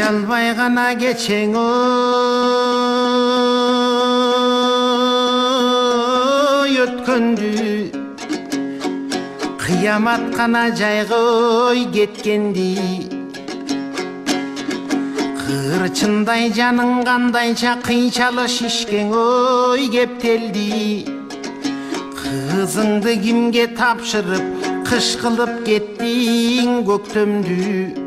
Kıyalbay gana geçen oy ötköndü Kıyamat gana jaygoy ketkendi Kırçınday janın kandayça kıyçalı şişken oy kepteldi Kızыңды kimge tapşırıp kış kılıp kettin köktөmdü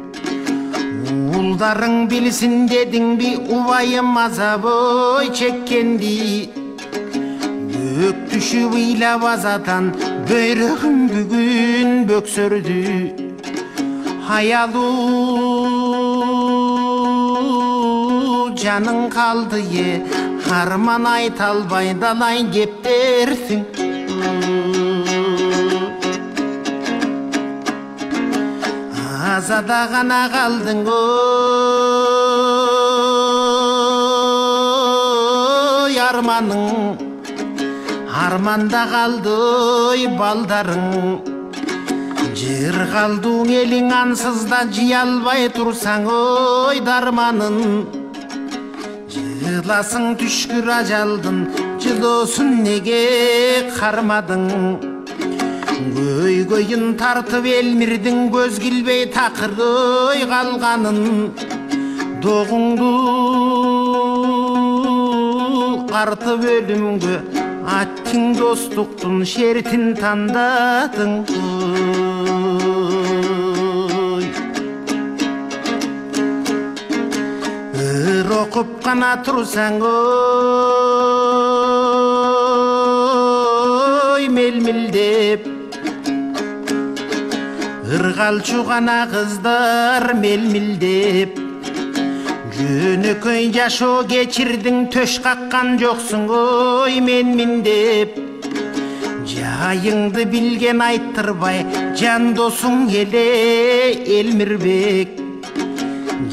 Uldarың bilsin dedin bi ubayım azaboy çekkendi Bök düşüp ыйлап азадан бөйрөгүм бүгүн бөксөрдү Аялуу жаның калды е арман айта албай далай кептерсиң Azada gana kaldın oy armanın Armanda kaldı oy baldarın Jır kaldın elin ansızda jıyalbay tursan oy darmanın Jılasın түшкүр ажалдын жылоосун неге кармадың Көйгөйүн тартып элмирдин көз килбей такырый калганын Догуңду артып өлүмгө аттың достуктун шертин тандадың Ыр окуп гана турсаң ой мелмилдеп Irgalçu gana kızlar melmildep Jönököy jaşo geçirdin töş kakkan joksun oy menmin dep Jayыңды bilgen ayttырбай жан досуң эле Элмирбек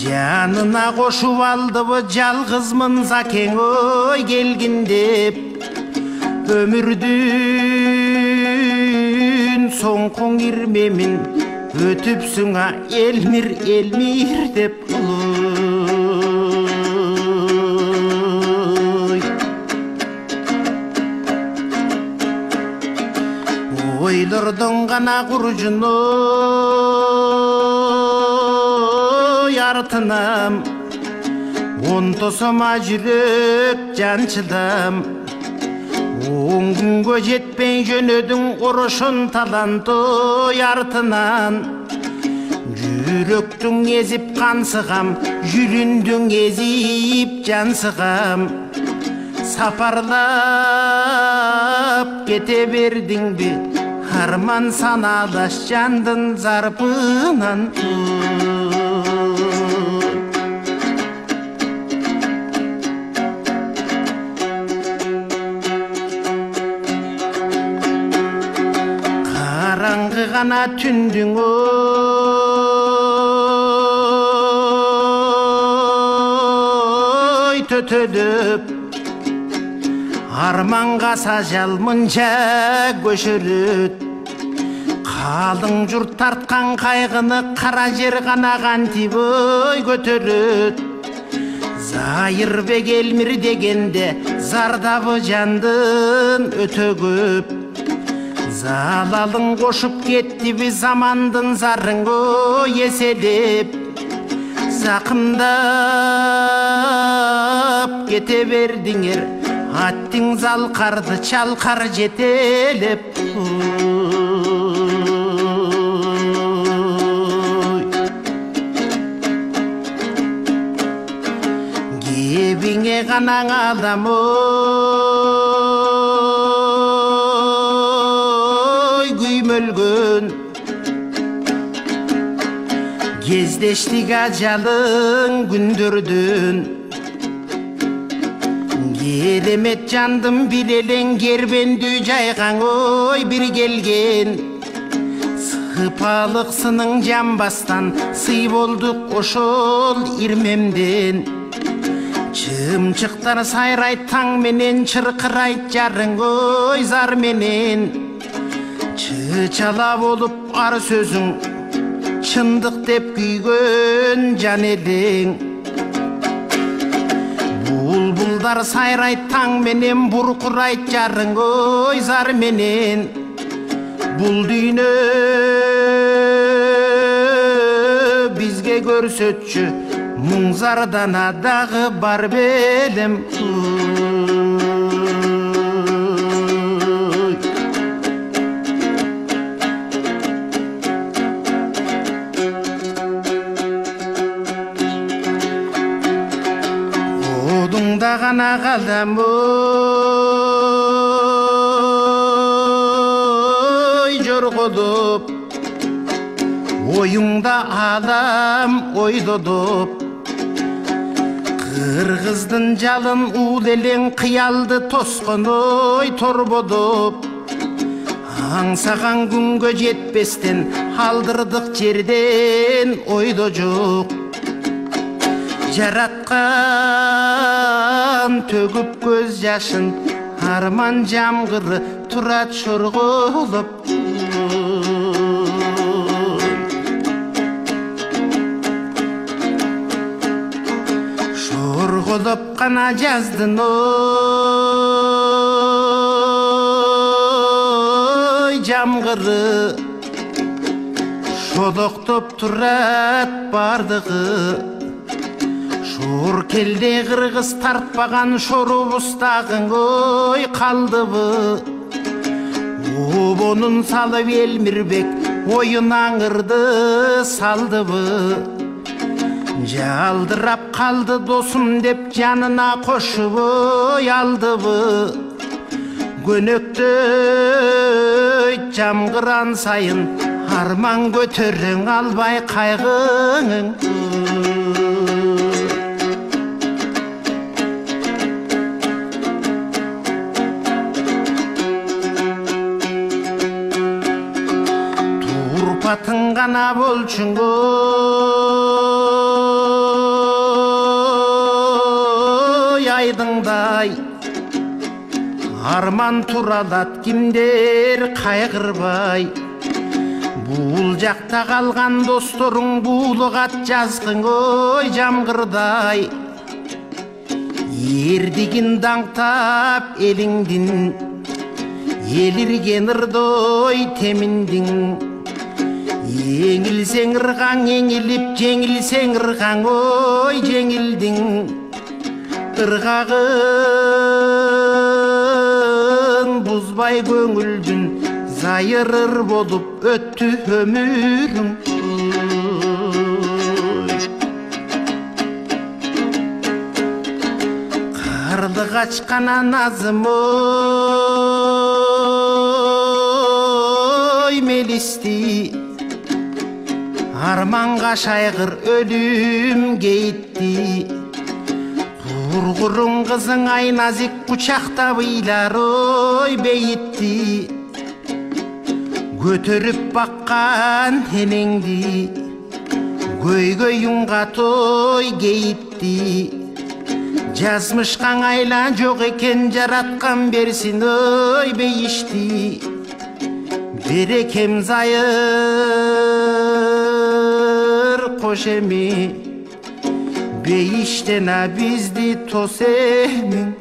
Жанына кошуп алдыбы жалгызмын Закең ой келгин деп Өмүрдүн соңкоң ирмемин Өтүпсүң а Элмир, Элмир деп Ойлордон гана куржун ой артынам Онтосома жүрөк жанчыдам Оң күнгө жетпей жөнөдүң орошон талантой артынан Жүрөктүң эзип кансыгам, жүрүндүң эзип жансыгам Сапарлап кете бердиңби арман саналаш жандын зарпынан Караңгы гана түндүң ой төтөлүп Арманга сажал мынча көшөлөт Калың журт тарткан кайгыны кара жер гана кантип ой көтөрөт Зайырбек Элмир дегенде зардабы жандын өтө көп Залалың кошуп кеттиби замандын зарын ой эселеп Закымдап кете бердиңер Аттың залқарды чалқар жетелеп Кебиңе канаң адам ой күймөлгөн Кездештик ажалың күндөрдөн Керемет жандым билелең кербендүү жайган ой бир келген Сыпалыксының жамбастан сый болдук ошол ирмемден Чымчыктар сайрайт таң менен чыркырайт жарың ой зар менен Чычала болуп ар сөзүң чындык деп күйгөн жан элең Bulдар сайрайт таң менен, буркурайт жарың ой зар менен. Бул дүйнө бизге көрсөтчү, муң зардан дагы бар белем. Одуңда гана калдым ой жоргодуп, оюңда адам ойдодуп. Кыргыздын жалын уул элең кыялды тоскон ой торбодуп. Аңсаган күнгө жетпестен алдырдык жерден ойдо жок. Жараткан төгүп көз жашын, арман жамгыры турат шорголоп. Шорголоп кана жаздын ой жамгыры, шодоктоп турат бардыгы. Шор келде кыргыз тартпаган шорубустагың ой калдыбы. Обонун салып Элмирбек оюн аңырды салдыбы. Жалдырап калды досум деп жанына кошуп ой алдыбы. Көнөктөй жамгыран сайын, арман көтөрүң албай кайгыңың. Турпатың гана болчуң ой айдыңдай. Арман туралат кимдер кайгырбай. Бул жакта калган досторуң буулугат жазгың ой жамгырдай. Эрдигин даңтап элиңдин, элирген ырдой теминдиң. Еңилсең ыргаң еңилип, жеңилсең ыргаң ой жеңилдиң. Ыргагың бузбай көңүлдүн, зайырыр болуп өттү өмүрүң. Карды качкан назым ой мелисти. Арманга шайгыр өлүм кейитти. Кургурун кызың ай назик кучактап ыйлар ой бейитти. Көтөрүп баккан энеңди, көйгөй юңга той кейитти. Жазмышкаң айла жок экен, жараткан берсин ой бейишти. Берекем зайыр кош эми, бейиштен бизди тос эмиң.